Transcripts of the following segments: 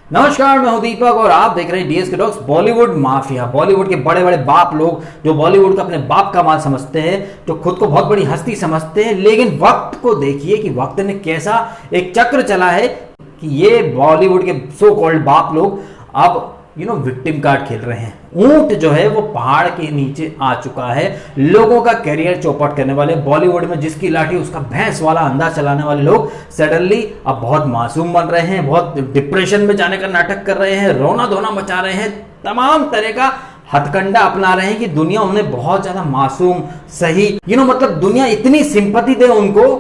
नमस्कार, मैं हूं दीपक और आप देख रहे हैं डीएस के टॉक्स। बॉलीवुड माफिया, बॉलीवुड के बड़े बड़े बाप लोग जो बॉलीवुड को अपने बाप का माल समझते हैं, जो खुद को बहुत बड़ी हस्ती समझते हैं, लेकिन वक्त को देखिए कि वक्त ने कैसा एक चक्र चला है कि ये बॉलीवुड के सो कॉल्ड बाप लोग अब विक्टिम कार्ड खेल रहे हैं। ऊंट जो है वो पहाड़ के नीचे आ चुका है। लोगों का करियर चौपट करने वाले, बॉलीवुड में जिसकी लाठी उसका भैंस वाला अंदाज चलाने वाले लोग सडनली अब बहुत मासूम बन रहे हैं, बहुत डिप्रेशन में जाने का नाटक कर रहे हैं, रोना धोना मचा रहे हैं, तमाम तरह का हथकंडा अपना रहे हैं कि दुनिया उन्हें बहुत ज्यादा मासूम, सही मतलब दुनिया इतनी सिंपैथी दे उनको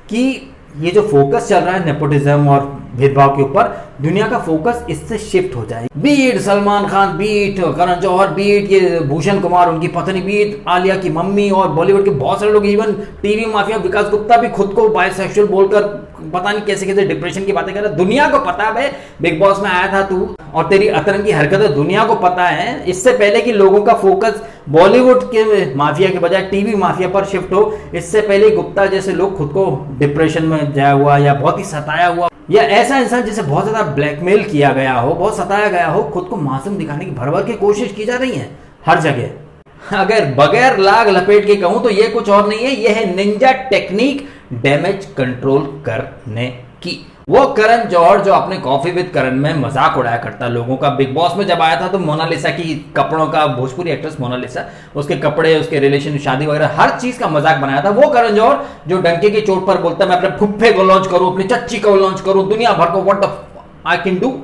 कि ये जो फोकस चल रहा है नेपोटिज्म और भेदभाव के ऊपर, दुनिया का फोकस इससे शिफ्ट हो जाए। Beat Salman Khan, beat Karan Johar, beat ये भूषण कुमार उनकी पत्नी, बीट आलिया की मम्मी, और बॉलीवुड के बहुत सारे लोग, इवन टीवी माफिया विकास गुप्ता भी खुद को बायसेक्सुअल बोलकर पता नहीं कैसे कैसे डिप्रेशन की बातें कर रहा है। दुनिया को पता है भाई, बिग बॉस में आया था तू और तेरी अतरंगी हरकतें दुनिया को पता है। इससे पहले कि लोगों का फोकस बॉलीवुड के माफिया के बजाय टीवी माफिया पर शिफ्ट हो, इससे पहले गुप्ता जैसे लोग खुद को डिप्रेशन में जाया हुआ या बहुत ही सताया हुआ, या ऐसा इंसान जिसे बहुत ज्यादा ब्लैकमेल किया गया हो, बहुत सताया गया हो, खुद को मासूम दिखाने की भर भर की कोशिश की जा रही है हर जगह। अगर बगैर लाग लपेट के कहूं तो ये कुछ और नहीं है, ये है निंजा टेक्निक डैमेज कंट्रोल करने की। वो करण जौहर जो अपने कॉफी विद करण में मजाक उड़ाया करता लोगों का, बिग बॉस में जब आया था तो मोनालिसा की कपड़ों का, भोजपुरी एक्ट्रेस मोनालिसा, उसके कपड़े, उसके रिलेशन, शादी वगैरह हर चीज का मजाक बनाया था। वो करण जौहर जो डंके की चोट पर बोलता मैं अपने फुफ्फे को लॉन्च करूं, अपनी चच्ची को लॉन्च करूं, दुनिया भर को what the I can do,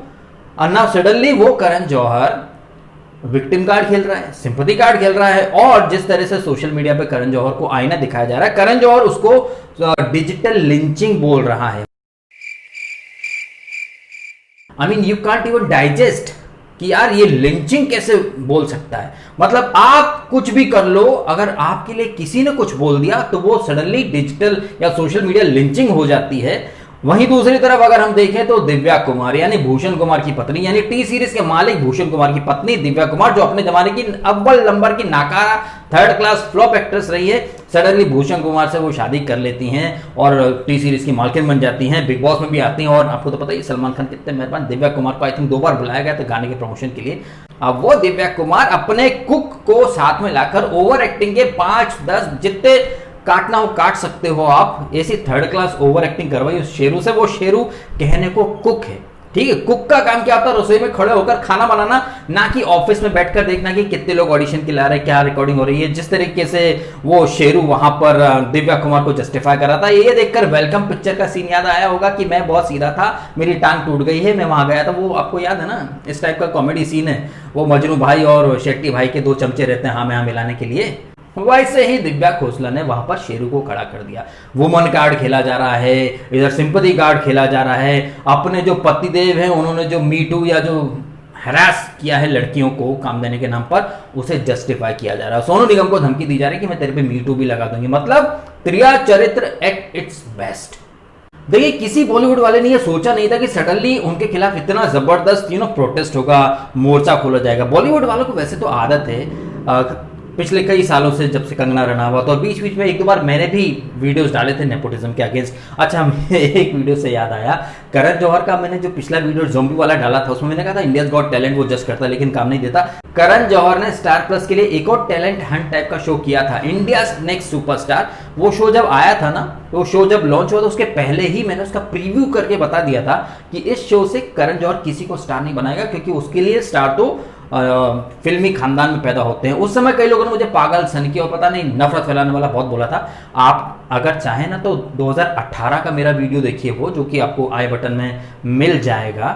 और नाउ सडनली वो करण जौहर विक्टिम कार्ड खेल रहा है, सिंपैथी कार्ड खेल रहा है। और जिस तरह से सोशल मीडिया पे करण जौहर को आईना दिखाया जा रहा है, करण जौहर उसको डिजिटल लिंचिंग बोल रहा है। I mean you can't even digest कि यार ये लिंचिंग कैसे बोल सकता है। मतलब आप कुछ भी कर लो, अगर आपके लिए किसी ने कुछ बोल दिया तो वो सडनली डिजिटल या सोशल मीडिया लिंचिंग हो जाती है। वहीं दूसरी तरफ अगर हम देखें तो दिव्या कुमार यानी भूषण कुमार की पत्नी, यानी टी सीरीज के मालिक भूषण कुमार की पत्नी दिव्या कुमार, जो अपने जमाने की अव्वल नंबर की नाकारा थर्ड क्लास फ्लॉप एक्ट्रेस रही है, सडनली भूषण कुमार से वो शादी कर लेती हैं और टी सीरीज की मालकिन बन जाती हैं, बिग बॉस में भी आती हैं। और आपको तो पता ही सलमान खान कितने मेहरबान, दिव्या कुमार को आई थिंक 2 बार बुलाया गया था गाने के प्रमोशन के लिए। अब वो दिव्या कुमार अपने कुक को साथ में लाकर ओवर एक्टिंग के 5-10 जितने काटना हो काट सकते हो आप, ऐसी थर्ड क्लास ओवर एक्टिंग करवाई उस शेरू से। वो शेरू कहने को कुक है, ठीक है। कुक का काम क्या होता है? रसोई में खड़े होकर खाना बनाना, ना कि ऑफिस में बैठकर देखना कि कितने लोग ऑडिशन के ला रहे हैं, क्या रिकॉर्डिंग हो रही है। जिस तरीके से वो शेरू वहां पर दिव्या कुमार को जस्टिफाई कर रहा था, ये देखकर वेलकम पिक्चर का सीन याद आया होगा कि मैं बहुत सीधा था, मेरी टांग टूट गई है, मैं वहां गया था। वो आपको याद है ना, इस टाइप का कॉमेडी सीन है। वो मजनू भाई और शेट्टी भाई के 2 चमचे रहते हैं हाँ में हाँ मिलाने के लिए। वैसे ही दिव्या खोसला ने वहां पर शेरू को खड़ा कर दिया। वुमन कार्ड खेला जा रहा है, इधर सिंपैथी कार्ड खेला जा रहा है। अपने जो पतिदेव हैं उन्होंने जो मीटू या जो हरास किया है लड़कियों को काम देने के नाम पर, उसे जस्टिफाई किया जा रहा है। सोनू निगम को धमकी दी जा रही है कि मैं तेरे पे मीटू भी लगा दूंगी। मतलब त्रिया चरित्र एट इट्स बेस्ट। देखिए, किसी बॉलीवुड वाले ने ये सोचा नहीं था कि सडनली उनके खिलाफ इतना जबरदस्त प्रोटेस्ट होगा, मोर्चा खोला जाएगा। बॉलीवुड वालों को वैसे तो आदत है पिछले कई सालों से, जब से कंगना रनावत, और बीच बीच में 1-2 बार मैंने भी वीडियोस डाले थे नेपोटिज्म के अगेंस्ट। अच्छा, एक वीडियो से याद आया, करण जौहर का मैंने जो पिछला वीडियो ज़ॉम्बी वाला डाला था, उसमें मैंने कहा था इंडियाज गॉट टैलेंट वो जज करता लेकिन काम नहीं देता। करण जौहर ने स्टार प्लस के लिए एक और टैलेंट हंट टाइप का शो किया था, इंडियाज नेक्स्ट सुपरस्टार। वो शो जब आया था ना, वो शो जब लॉन्च हुआ था, उसके पहले ही मैंने उसका प्रीव्यू करके बता दिया था कि इस शो से करण जौहर किसी को स्टार नहीं बनाएगा, क्योंकि उसके लिए स्टार तो फिल्मी खानदान में पैदा होते हैं। उस समय कई लोगों ने मुझे पागल, सनकी और पता नहीं नफरत फैलाने वाला बहुत बोला था। आप अगर चाहें ना तो 2018 का मेरा वीडियो देखिए, वो जो कि आपको आई बटन में मिल जाएगा,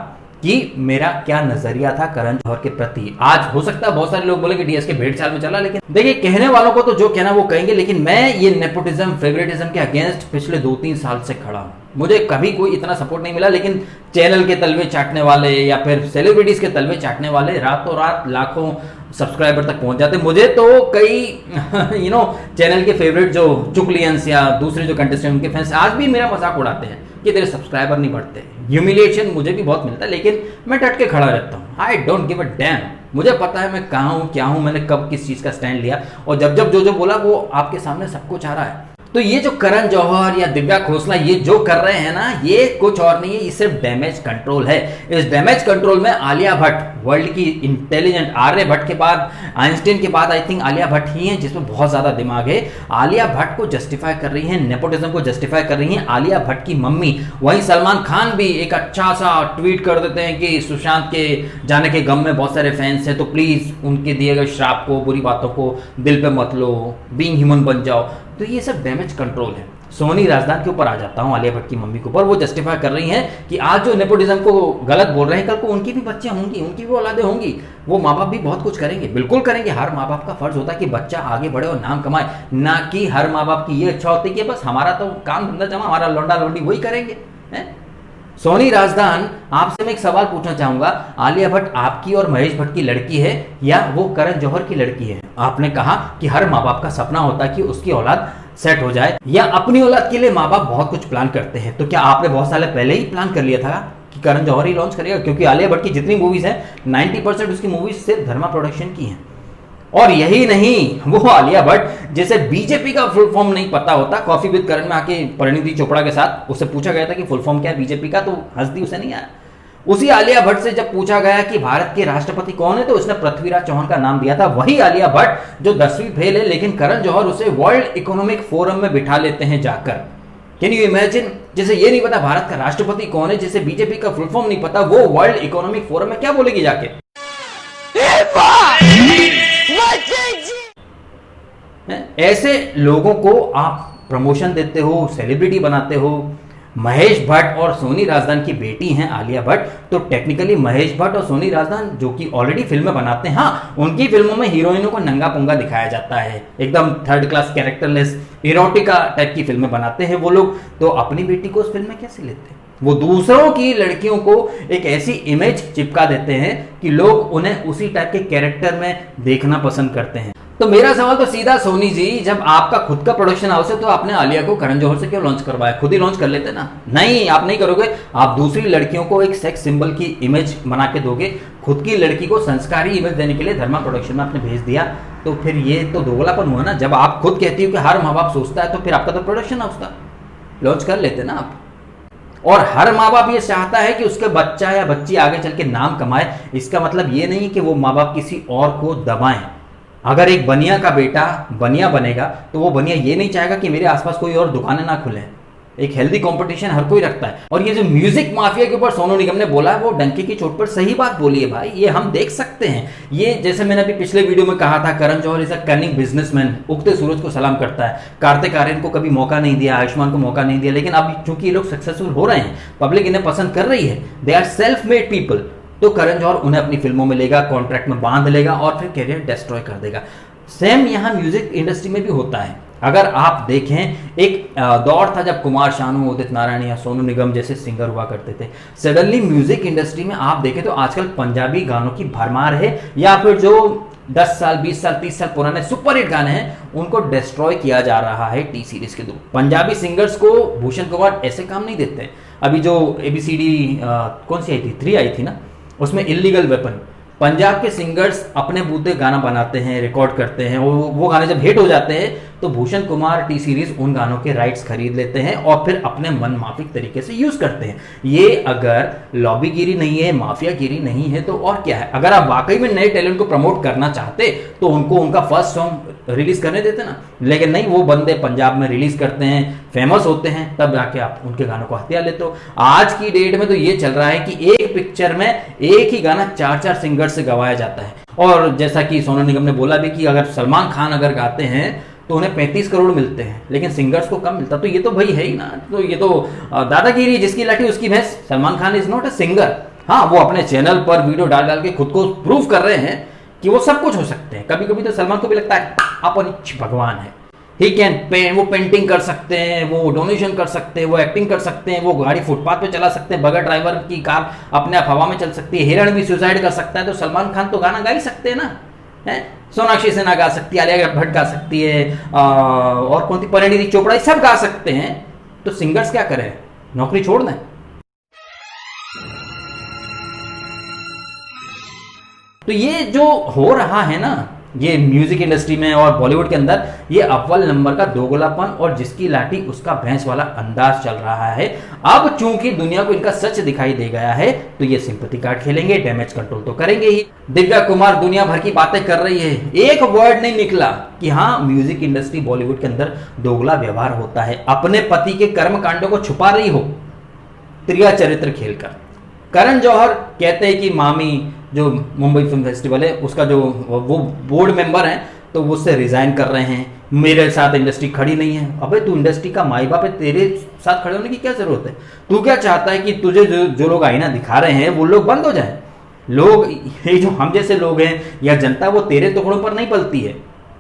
कि मेरा क्या नजरिया था करण जौहर के प्रति। आज हो सकता है बहुत सारे लोग बोले कि डीएस के भेड़ चाल में चला, लेकिन देखिए, कहने वालों को तो जो कहना वो कहेंगे, लेकिन मैं ये नेपोटिज्म, फेवरेटिज्म के अगेंस्ट पिछले 2-3 साल से खड़ा हूं। मुझे कभी कोई इतना सपोर्ट नहीं मिला, लेकिन चैनल के तलवे चाटने वाले या फिर सेलिब्रिटीज के तलवे चाटने वाले रातों रात लाखों सब्सक्राइबर तक पहुंच जाते। मुझे तो कई चैनल के फेवरेट जो चुगलियंस या दूसरे जो कंटेस्टेंट, उनके फैंस आज भी मेरा मजाक उड़ाते हैं कि तेरे सब्सक्राइबर नहीं बढ़ते। ह्यूमिलिएशन मुझे भी बहुत मिलता है, लेकिन मैं डट के खड़ा रहता हूँ। I don't give a dam. मुझे पता है मैं कहाँ हूँ, क्या हूँ, मैंने कब किस चीज़ का स्टैंड लिया, और जब जब जो बोला वो आपके सामने सब कुछ आ रहा है। तो ये जो करण जौहर या दिव्या खोसला ये जो कर रहे हैं ना, ये कुछ और नहीं है, ये सिर्फ डैमेज कंट्रोल है। इस डैमेज कंट्रोल में आलिया भट्ट वर्ल्ड की इंटेलिजेंट, आर्य भट्ट के बाद, आइंस्टीन के बाद आई थिंक आलिया भट्ट ही है जिसमें बहुत ज्यादा दिमाग है। आलिया भट्ट को जस्टिफाई कर रही है, नेपोटिज्म को जस्टिफाई कर रही है आलिया भट्ट की मम्मी। वहीं सलमान खान भी एक अच्छा सा ट्वीट कर देते हैं कि सुशांत के जाने के गम में बहुत सारे फैंस हैं, तो प्लीज उनके दिए गए श्राप को, बुरी बातों को दिल पे मत लो, बीइंग ह्यूमन बन जाओ। तो ये सब डैमेज कंट्रोल है। सोनी राजदान के ऊपर आ जाता हूं, आलिया भट्ट की मम्मी के ऊपर। वो जस्टिफाई कर रही हैं कि आज जो नेपोटिज्म को गलत बोल रहे हैं, कल को उनकी भी बच्चे होंगी, उनकी भी औलादे होंगी, वो माँ बाप भी बहुत कुछ करेंगे, बिल्कुल करेंगे। हर माँ बाप का फर्ज होता है कि बच्चा आगे बढ़े और नाम कमाए, ना कि हर माँ बाप की ये इच्छा होती है कि बस हमारा तो काम धंधा जमा, हमारा लौंडा लौंडी वही करेंगे, है? सोनी राजदान, आपसे मैं एक सवाल पूछना चाहूंगा, आलिया भट्ट आपकी और महेश भट्ट की लड़की है या वो करण जौहर की लड़की है? आपने कहा कि हर माँ बाप का सपना होता है कि उसकी औलाद सेट हो जाए, या अपनी औलाद के लिए माँ बाप बहुत कुछ प्लान करते हैं। तो क्या आपने बहुत साल पहले ही प्लान कर लिया था कि करण जौहर ही लॉन्च करेगा? क्योंकि आलिया भट्ट की जितनी मूवीज हैं 90% उसकी मूवीज सिर्फ धर्मा प्रोडक्शन की हैं। और यही नहीं, वो आलिया भट्ट जैसे बीजेपी का फुल फॉर्म नहीं पता होता, कॉफी विद करण में आके परिणीति चोपड़ा के साथ उससे पूछा गया था कि फुल फॉर्म क्या है बीजेपी का, तो हंस दी, उसे नहीं आया। उसी आलिया भट्ट से जब पूछा गया कि भारत के राष्ट्रपति कौन है, तो उसने पृथ्वीराज चौहान का नाम दिया था। वही आलिया भट्ट जो 10वीं फेल है, लेकिन करण जौहर उसे वर्ल्ड इकोनॉमिक फोरम में बिठा लेते हैं जाकर। Can you imagine? जैसे ये नहीं पता भारत का राष्ट्रपति कौन है, जैसे बीजेपी का फुल फॉर्म नहीं पता, वो वर्ल्ड इकोनॉमिक फोरम में क्या बोलेगी जाके? ऐसे लोगों को आप प्रमोशन देते हो, सेलिब्रिटी बनाते हो। महेश भट्ट और सोनी राजदान की बेटी हैं आलिया भट्ट, तो टेक्निकली महेश भट्ट और सोनी राजदान जो कि ऑलरेडी फिल्में बनाते हैं, हाँ उनकी फिल्मों में हीरोइनों को नंगा पुंगा दिखाया जाता है, एकदम third class characterless erotica type की फिल्में बनाते हैं वो लोग, तो अपनी बेटी को उस फिल्म में कैसे लेते हैं? वो दूसरों की लड़कियों को एक ऐसी इमेज चिपका देते हैं कि लोग उन्हें उसी टाइप के कैरेक्टर में देखना पसंद करते हैं। तो मेरा सवाल तो सीधा, सोनी जी जब आपका खुद का प्रोडक्शन हाउस है तो आपने आलिया को करण जौहर से क्यों लॉन्च करवाया? खुद ही लॉन्च कर लेते ना। नहीं, आप नहीं करोगे, आप दूसरी लड़कियों को एक सेक्स सिंबल की इमेज बना के दोगे, खुद की लड़की को संस्कारी इमेज देने के लिए धर्मा प्रोडक्शन में आपने भेज दिया, तो फिर ये तो दोगलापन हुआ ना। जब आप खुद कहती हो कि हर माँ बाप सोचता है, तो फिर आपका तो प्रोडक्शन हाउस था, लॉन्च कर लेते ना आप। और हर माँ बाप ये चाहता है कि उसके बच्चा या बच्ची आगे चल के नाम कमाए। इसका मतलब ये नहीं कि वो माँ बाप किसी और को दबाएं। अगर एक बनिया का बेटा बनिया बनेगा तो वो बनिया ये नहीं चाहेगा कि मेरे आसपास कोई और दुकानें ना खुले। एक हेल्दी कंपटीशन हर कोई रखता है। और ये जो म्यूजिक माफिया के ऊपर सोनू निगम ने बोला है, वो डंके की चोट पर सही बात बोली है भाई, ये हम देख सकते हैं। ये जैसे मैंने अभी पिछले वीडियो में कहा था, Karan Johar is a cunning businessman, उगते सूरज को सलाम करता है। कार्तिक आर्यन को कभी मौका नहीं दिया, आयुष्मान को मौका नहीं दिया, लेकिन अब चूंकि ये लोग सक्सेसफुल हो रहे हैं, पब्लिक इन्हें पसंद कर रही है, they are self made people, तो करण जौहर उन्हें अपनी फिल्मों में लेगा, कॉन्ट्रैक्ट में बांध लेगा और फिर कैरियर डिस्ट्रॉय कर देगा। सेम यहाँ म्यूजिक इंडस्ट्री में भी होता है। अगर आप देखें, एक दौर था जब कुमार शानू, उदित नारायण या सोनू निगम जैसे सिंगर हुआ करते थे। सडनली म्यूजिक इंडस्ट्री में आप देखें तो आजकल पंजाबी गानों की भरमार है, या फिर जो 10 साल 20 साल 30 साल पुराने सुपर हिट गाने हैं उनको डिस्ट्रॉय किया जा रहा है टी सीरीज के थ्रू। पंजाबी सिंगर्स को भूषण कुमार ऐसे काम नहीं देते। अभी जो ABCD कौन सी आई थी, 3 आई थी ना, उसमें इलीगल वेपन, पंजाब के सिंगर्स अपने बूते गाना बनाते हैं, रिकॉर्ड करते हैं, वो गाने जब हिट हो जाते हैं तो भूषण कुमार टी सीरीज उन गानों के राइट्स खरीद लेते हैं और फिर अपने मन माफिक तरीके से यूज करते हैं। ये अगर लॉबीगिरी नहीं है, माफियागिरी नहीं है, तो और क्या है? अगर आप वाकई में नए टैलेंट को प्रमोट करना चाहते तो उनको उनका फर्स्ट सॉन्ग रिलीज करने देते ना, लेकिन नहीं, वो बंदे पंजाब में रिलीज करते हैं, फेमस होते हैं, तब जाके आप उनके गानों को हथिया लेते हो। आज की डेट में तो ये चल रहा है कि एक पिक्चर में एक ही गाना 4-4 सिंगर से गवाया जाता है। और जैसा कि सोनू निगम ने बोला भी कि अगर सलमान खान अगर गाते हैं तो उन्हें 35 करोड़ मिलते हैं, लेकिन सिंगर्स को कम मिलता। तो ये तो भाई है ही ना, तो ये तो दादागिरी, जिसकी लाठी उसकी भैंस। Salman Khan is not a singer. हाँ, वो अपने चैनल पर वीडियो डाल डाल के खुद को प्रूव कर रहे हैं कि वो सब कुछ हो सकते हैं। कभी कभी तो सलमान को भी लगता है अपन भगवान है, ही कैन वो पेंटिंग कर सकते हैं, वो डोनेशन कर सकते हैं, वो एक्टिंग कर सकते हैं, वो गाड़ी फुटपाथ पे चला सकते हैं, बगैर ड्राइवर की कार अपने आप हवा में चल सकती है, हिरण भी सुसाइड कर सकता है। तो सलमान खान तो गाना गा ही सकते हैं ना, है? सोनाक्षी सिन्हा गा सकती है, आलिया भट्ट गा सकती है, और कौन थी, परिणीति चोपड़ा, सब गा सकते हैं। तो सिंगर्स क्या करें, नौकरी छोड़ दें? तो ये जो हो रहा है ना, ये म्यूजिक इंडस्ट्री में और बॉलीवुड के अंदर ये अव्वल नंबर का दोगलापन और जिसकी लाठी उसका भैंस वाला अंदाज चल रहा है। अब चूंकि दुनिया को इनका सच दिखाई दे गया है तो ये सिंपैथी कार्ड खेलेंगे, डैमेज कंट्रोल तो करेंगे ही। दिव्या कुमार दुनिया भर की बातें कर रही है, एक वर्ड नहीं निकला कि हाँ म्यूजिक इंडस्ट्री बॉलीवुड के अंदर दोगला व्यवहार होता है। अपने पति के कर्म कांडों को छुपा रही हो त्रिया चरित्र खेलकर। करण जौहर कहते हैं कि मामी जो मुंबई फिल्म फेस्टिवल है उसका जो वो बोर्ड मेंबर हैं तो वो उससे रिजाइन कर रहे हैं, मेरे साथ इंडस्ट्री खड़ी नहीं है। अबे तू इंडस्ट्री का माई बाप है, तेरे साथ खड़े होने की क्या जरूरत है? तू क्या चाहता है कि तुझे जो लोग आईना दिखा रहे हैं वो लोग बंद हो जाए? लोग ये जो हम जैसे लोग हैं या जनता वो तेरे टुकड़ों पर नहीं पलती है,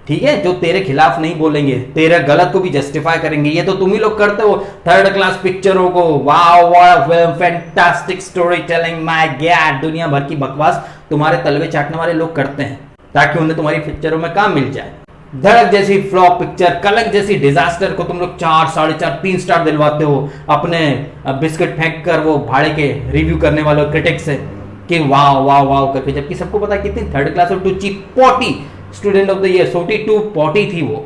ठीक है? जो तेरे खिलाफ नहीं बोलेंगे, तेरे गलत को भी जस्टिफाई करेंगे। ये तो तुम ही लोग करते हो थर्ड क्लास पिक्चरों को, wow what fantastic story telling, my God, दुनिया भर की बकवास तुम्हारे तलवे चाटने वाले लोग करते हैं ताकि उन्हें तुम्हारी पिक्चरों में काम मिल जाए। धड़क जैसी फ्लॉप पिक्चर, कलंक जैसी डिजास्टर को तुम लोग 4, 4.5, 3 स्टार दिलवाते हो अपने बिस्किट फेंक कर वो भाड़े के रिव्यू करने वाले क्रिटिक्स से कि वाह वाह वाह करके, जबकि सबको पता है कितनी थर्ड क्लास और too cheap potty student of the year, 42 potty थी वो।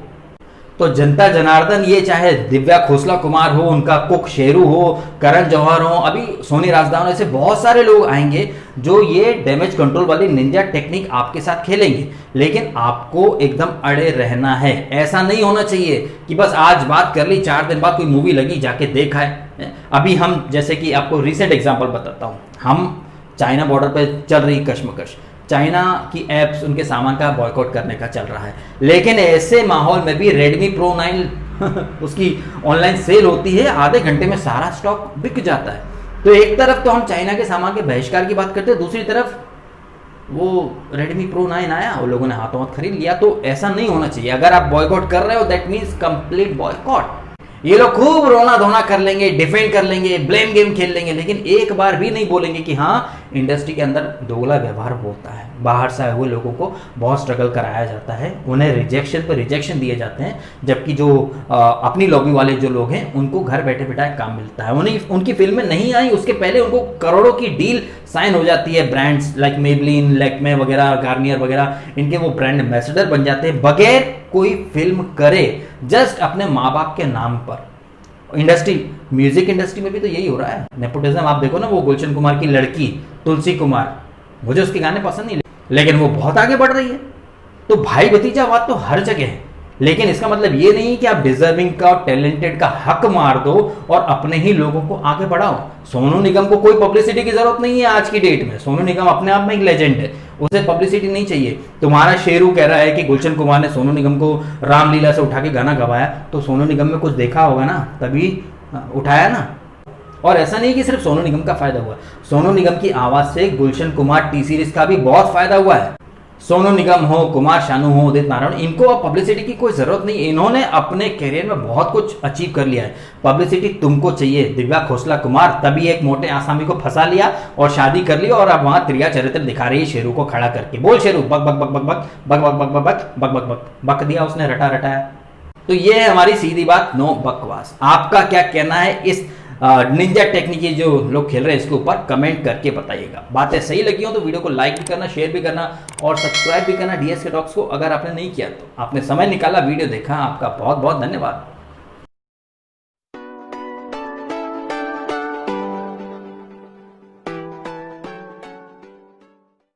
तो जनता जनार्दन, ये चाहे दिव्या खोसला कुमार हो, उनका कुक शेरू हो, करण जौहर हो, अभी सोनी राजदान, ऐसे बहुत सारे लोग आएंगे जो ये डैमेज कंट्रोल वाली निंजा टेक्निक आपके साथ खेलेंगे। लेकिन आपको एकदम अड़े रहना है। ऐसा नहीं होना चाहिए कि बस आज बात कर ली, 4 दिन बाद कोई मूवी लगी जाके देखा है। अभी हम जैसे कि आपको रिसेंट एग्जाम्पल बताता हूँ, हम चाइना बॉर्डर पर चल रही कश्मकश, चाइना की एप्स उनके सामान का बॉयकॉट करने का चल रहा है, लेकिन ऐसे माहौल में भी Redmi Pro 9 उसकी ऑनलाइन सेल होती है, आधे घंटे में सारा स्टॉक बिक जाता है। तो एक तरफ तो हम चाइना के सामान के बहिष्कार की बात करते हैं, दूसरी तरफ वो Redmi Pro 9 आया और लोगों ने हाथों हाथ खरीद लिया। तो ऐसा नहीं होना चाहिए। अगर आप बॉयकॉट कर रहे हो दैट मीन्स कंप्लीट बॉयकॉट। ये लोग खूब रोना धोना कर लेंगे, डिफेंड कर लेंगे, ब्लेम गेम खेल लेंगे, लेकिन एक बार भी नहीं बोलेंगे कि हाँ इंडस्ट्री के अंदर दोगला व्यवहार होता है। बाहर से आए हुए लोगों को बहुत स्ट्रगल कराया जाता है, उन्हें रिजेक्शन पर रिजेक्शन दिए जाते हैं, जबकि जो अपनी लॉबी वाले जो लोग हैं उनको घर बैठे बैठाए काम मिलता है। उन्हें उनकी फिल्में नहीं आई उसके पहले उनको करोड़ों की डील साइन हो जाती है। ब्रांड्स लाइक मेबलिन, लैक्मे वगैरह, गार्नियर वगैरह, इनके वो ब्रांड एम्बेसडर बन जाते हैं बगैर कोई फिल्म करे, जस्ट अपने माँ बाप के नाम पर। इंडस्ट्री, म्यूजिक इंडस्ट्री में भी तो यही हो रहा है, नेपोटिज्म। आप देखो ना, वो गुलशन कुमार की लड़की तुलसी कुमार, मुझे उसके गाने पसंद नहीं, लेकिन वो बहुत आगे बढ़ रही है। तो भाई भतीजावाद तो हर जगह है, लेकिन इसका मतलब ये नहीं कि आप डिजर्विंग का और टैलेंटेड का हक मार दो और अपने ही लोगों को आगे बढ़ाओ। सोनू निगम को कोई पब्लिसिटी की जरूरत नहीं है आज की डेट में। सोनू निगम अपने आप में एक लेजेंड है, उसे पब्लिसिटी नहीं चाहिए। तुम्हारा शेरू कह रहा है कि गुलशन कुमार ने सोनू निगम को रामलीला से उठा के गाना गवाया, तो सोनू निगम में कुछ देखा होगा ना, तभी उठाया ना। और ऐसा नहीं कि सिर्फ सोनू निगम का फायदा हुआ, सोनू निगम की आवाज से गुलशन कुमार टी सीरीज का भी बहुत फायदा हुआ है। सोनू निगम हो, कुमार शानू हो, उदित नारायण, इनको अब पब्लिसिटी की कोई जरूरत नहीं। इन्होंने अपने करियर में बहुत कुछ अचीव कर लिया है। पब्लिसिटी तुमको चाहिए। दिव्या खोसला कुमार तभी एक मोटे आसामी को फंसा लिया और शादी कर ली, और अब वहां त्रिया चरित्र दिखा रही है शेरू को खड़ा करके। बोल शेरू, बक बक बक बक बक बक बक बक बक बक बक बक बक दिया उसने, रटा रटाया। तो ये है हमारी सीधी बात, नो बकवास। आपका क्या कहना है इस निंजा टेक्निक जो लोग खेल रहे हैं इसके ऊपर कमेंट करके बताइएगा। बातें सही लगी हो तो वीडियो को लाइक भी करना, शेयर भी करना और सब्सक्राइब भी करना डीएसके टॉक्स को, अगर आपने नहीं किया तो। आपने समय निकाला, वीडियो देखा, आपका बहुत बहुत धन्यवाद।